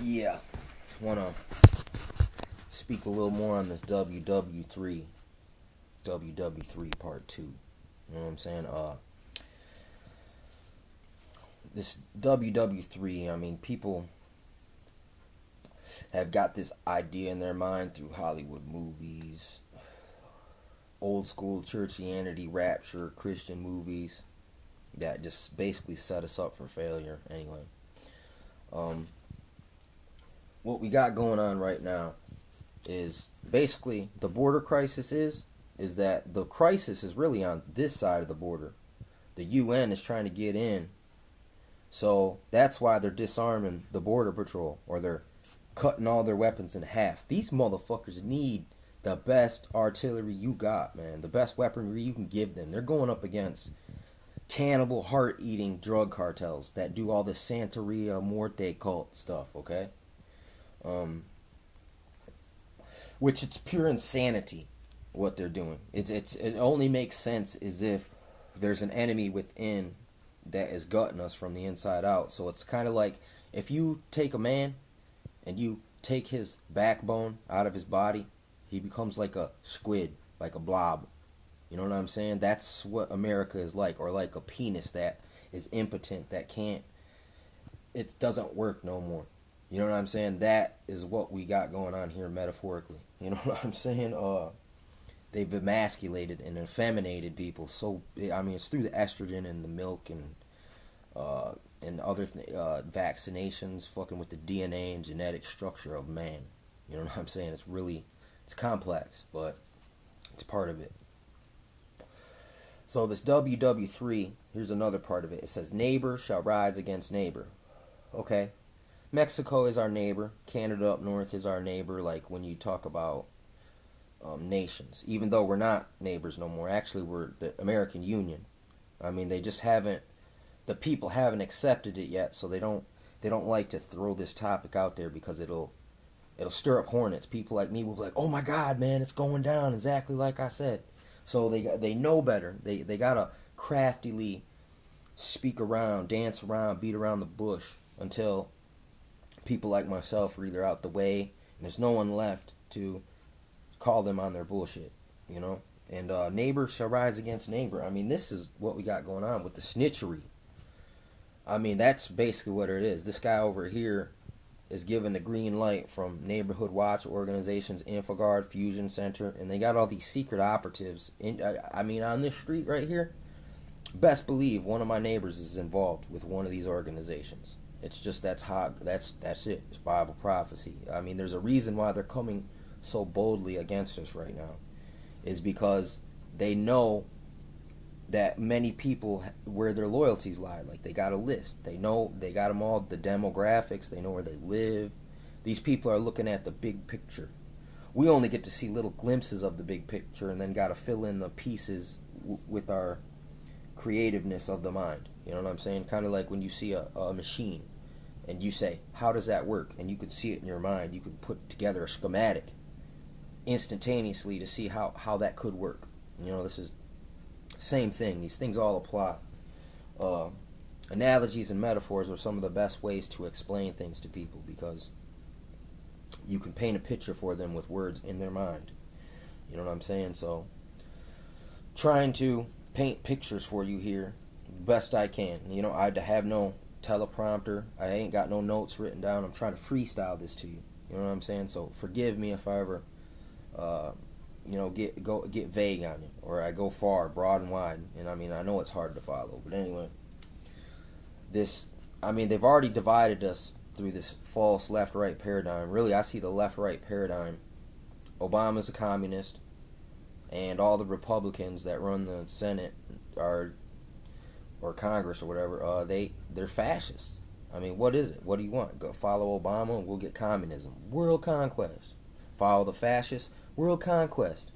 Yeah, want to speak a little more on this Ww3, Ww3 part 2. You know what I'm saying? This Ww3, I mean, people have got this idea in their mind through Hollywood movies, old school churchianity, rapture, Christian movies that just basically set us up for failure anyway. What we got going on right now is basically the border crisis is that the crisis is really on this side of the border. The UN is trying to get in, so that's why they're disarming the border patrol, or they're cutting all their weapons in half. These motherfuckers need the best artillery you got, man. The best weaponry you can give them. They're going up against cannibal, heart-eating drug cartels that do all this Santeria Morte cult stuff, okay? Which it's pure insanity what they're doing. It only makes sense as if there's an enemy within that is gutting us from the inside out. So it's kind of like if you take a man and you take his backbone out of his body, he becomes like a squid, like a blob. You know what I'm saying? That's what America is like, or like a penis that is impotent, that can't, it doesn't work no more. You know what I'm saying? That is what we got going on here metaphorically. You know what I'm saying? They've emasculated and effeminated people. So, I mean, it's through the estrogen and the milk and other vaccinations, fucking with the DNA and genetic structure of man. You know what I'm saying? It's complex, but it's part of it. So this Ww3, here's another part of it. It says, neighbor shall rise against neighbor. Okay. Mexico is our neighbor. Canada up north is our neighbor, like when you talk about nations. Even though we're not neighbors no more. Actually, we're the American Union. I mean, they just haven't, the people haven't accepted it yet, so they don't like to throw this topic out there because it'll stir up hornets. People like me will be like, oh my God, man, it's going down exactly like I said. So they know better. They gotta craftily speak around, dance around, beat around the bush until people like myself are either out the way and there's no one left to call them on their bullshit, you know. And neighbor shall rise against neighbor. I mean, this is what we got going on with the snitchery. I mean, that's basically what it is. This guy over here is given the green light from Neighborhood Watch organizations, InfoGuard, Fusion Center, and they got all these secret operatives. I mean, on this street right here, best believe one of my neighbors is involved with one of these organizations. It's just that's it. It's Bible prophecy. I mean, there's a reason why they're coming so boldly against us right now, is because they know that many people, where their loyalties lie. Like, they got a list. They know, they got them all, the demographics. They know where they live. These people are looking at the big picture. We only get to see little glimpses of the big picture and then got to fill in the pieces with our creativeness of the mind. You know what I'm saying? Kind of like when you see a machine and you say, how does that work? And you could see it in your mind. You could put together a schematic instantaneously to see how that could work. You know, this is same thing. These things all apply. Analogies and metaphors are some of the best ways to explain things to people, because you can paint a picture for them with words in their mind. You know what I'm saying? So, trying to paint pictures for you here best I can. You know, I have no teleprompter. I ain't got no notes written down. I'm trying to freestyle this to you. You know what I'm saying? So forgive me if I ever get vague on you, or I go far, broad and wide. And I mean, I know it's hard to follow, but anyway, they've already divided us through this false left-right paradigm. Really, I see the left-right paradigm. Obama's a communist, and all the Republicans that run the Senate or Congress or whatever, they're fascists. I mean, what is it? What do you want? Go follow Obama and we'll get communism, world conquest. Follow the fascists, world conquest.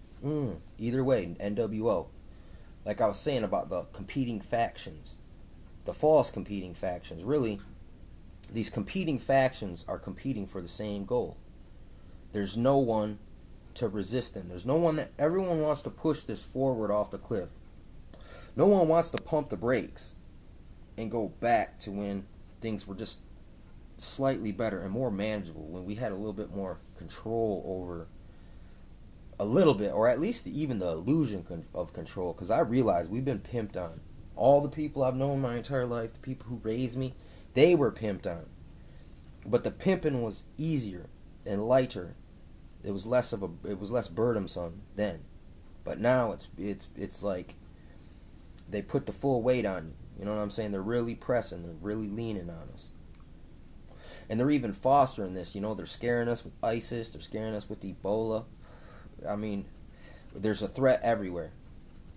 Either way, NWO. Like I was saying about the competing factions, the false competing factions. Really, these competing factions are competing for the same goal. There's no one to resist them. There's no one everyone wants to push this forward off the cliff. No one wants to pump the brakes and go back to when things were just slightly better and more manageable when we had a little bit more control over a little bit, or at least even the illusion of control. Because I realized we've been pimped on. All the people I've known my entire life, the people who raised me, they were pimped on. But the pimping was easier and lighter. It was less burdensome then. But now it's like they put the full weight on you. You know what I'm saying? They're really pressing. They're really leaning on us. And they're even fostering this. You know, they're scaring us with ISIS. They're scaring us with Ebola. I mean, there's a threat everywhere.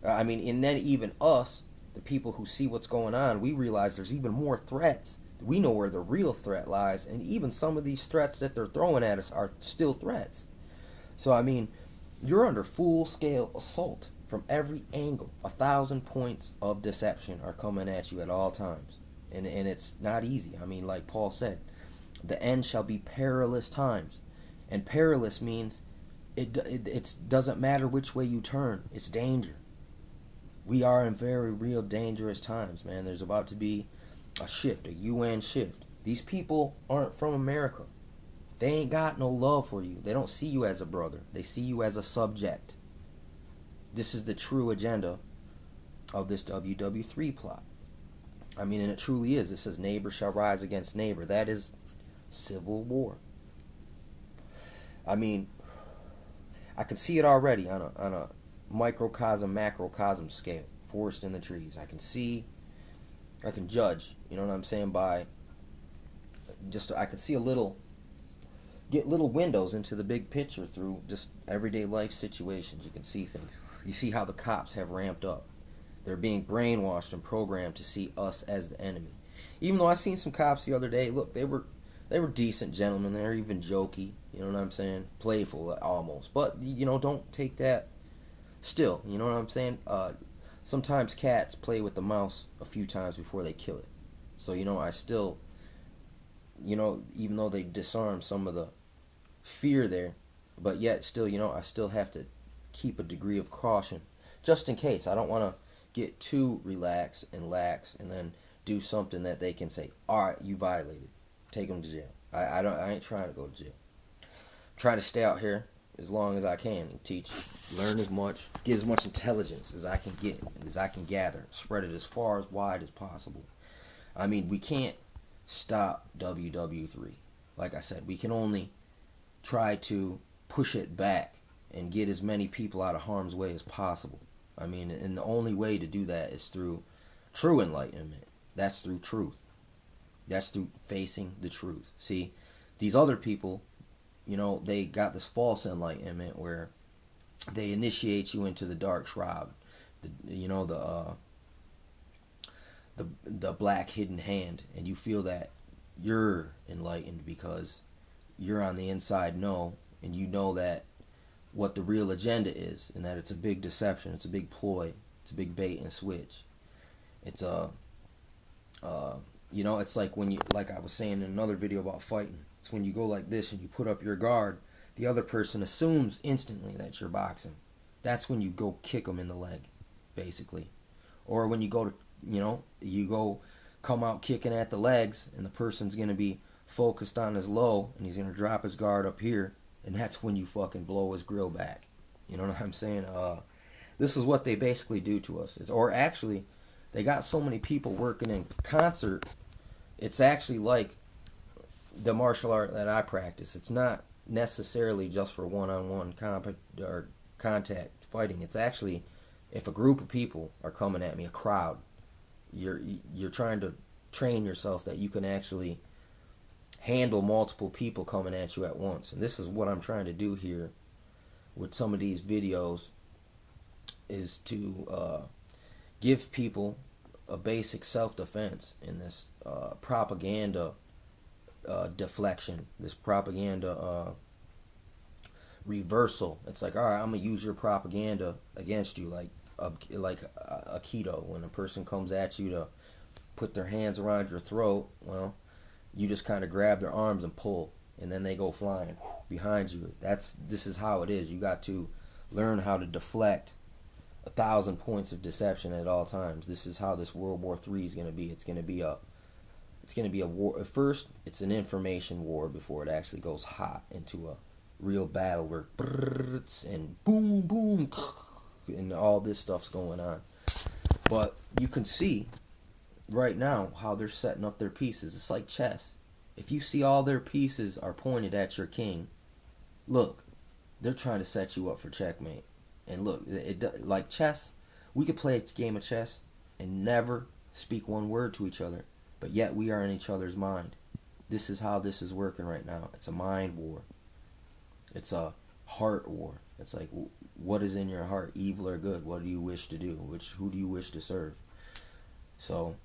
I mean, and then even us, the people who see what's going on, we realize there's even more threats. We know where the real threat lies. And even some of these threats that they're throwing at us are still threats. So, I mean, you're under full-scale assault from every angle. 1,000 points of deception are coming at you at all times. And it's not easy. I mean, like Paul said, the end shall be perilous times. And perilous means it doesn't matter which way you turn. It's danger. We are in very real dangerous times, man. There's about to be a shift, a UN shift. These people aren't from America. They ain't got no love for you. They don't see you as a brother. They see you as a subject. This is the true agenda of this Ww3 plot. I mean, and it truly is. It says neighbor shall rise against neighbor. That is civil war. I mean, I can see it already on a microcosm, macrocosm scale. Forest in the trees. I can judge, you know what I'm saying, by just, I can see get little windows into the big picture through just everyday life situations. You can see things. You see how the cops have ramped up. They're being brainwashed and programmed to see us as the enemy. Even though I seen some cops the other day, look, they were decent gentlemen. They were even jokey, you know what I'm saying? Playful almost. But, you know, don't take that still, you know what I'm saying? Sometimes cats play with the mouse a few times before they kill it. So, you know, I still, you know, even though they disarm some of the fear there, but yet still, you know, I still have to keep a degree of caution just in case. I don't want to get too relaxed and lax and then do something that they can say, all right, you violated, take them to jail. I ain't trying to go to jail. I'm trying to stay out here as long as I can, teach, learn as much, get as much intelligence as I can get, as I can gather, spread it as far as wide as possible. I mean, we can't stop Ww3. Like I said, we can only try to push it back and get as many people out of harm's way as possible. I mean, and the only way to do that is through true enlightenment. That's through truth. That's through facing the truth. See, these other people, you know, they got this false enlightenment where they initiate you into the dark shroud. The black hidden hand, and you feel that you're enlightened because you're on the inside and you know that what the real agenda is, and that it's a big deception, it's a big ploy, it's a big bait and switch. It's you know, it's like when you, like I was saying in another video about fighting, it's when you go like this and you put up your guard, the other person assumes instantly that you're boxing. That's when you go kick them in the leg, basically. Or when you go to, you know, you go come out kicking at the legs, and the person's going to be focused on his low, and he's going to drop his guard up here, and that's when you fucking blow his grill back. You know what I'm saying? This is what they basically do to us. Or actually, they got so many people working in concert, it's actually like the martial art that I practice. It's not necessarily just for one-on-one contact fighting. It's actually, if a group of people are coming at me, a crowd, you're trying to train yourself that you can actually handle multiple people coming at you at once. And this is what I'm trying to do here with some of these videos, is to give people a basic self-defense in this propaganda deflection, this propaganda reversal. It's like, all right, I'm gonna use your propaganda against you, like a keto. When a person comes at you to put their hands around your throat, well, you just kind of grab their arms and pull, and then they go flying behind you. This is how it is. You got to learn how to deflect 1,000 points of deception at all times. This is how this World War III is going to be. It's going to be It's going to be a war. At first, it's an information war before it actually goes hot into a real battle where and boom, boom, and all this stuff's going on. But you can see right now how they're setting up their pieces. It's like chess. If you see all their pieces are pointed at your king, look, they're trying to set you up for checkmate. And look, like chess, we could play a game of chess and never speak one word to each other, but yet we are in each other's mind. This is how this is working right now. It's a mind war. It's a heart war. It's like, what is in your heart, evil or good? What do you wish to do? Who do you wish to serve? So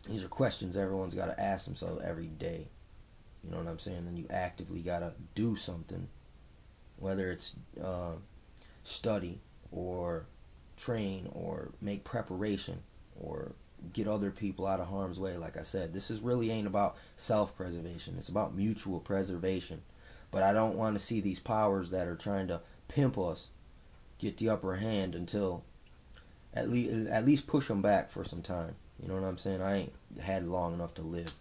these are questions everyone's got to ask themselves every day. You know what I'm saying? Then you actively got to do something, whether it's study or train or make preparation or get other people out of harm's way. Like I said, this is really ain't about self-preservation. It's about mutual preservation. But I don't want to see these powers that are trying to pimp us get the upper hand until at least push them back for some time. You know what I'm saying? I ain't had long enough to live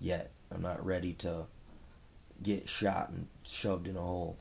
yet. I'm not ready to get shot and shoved in a hole.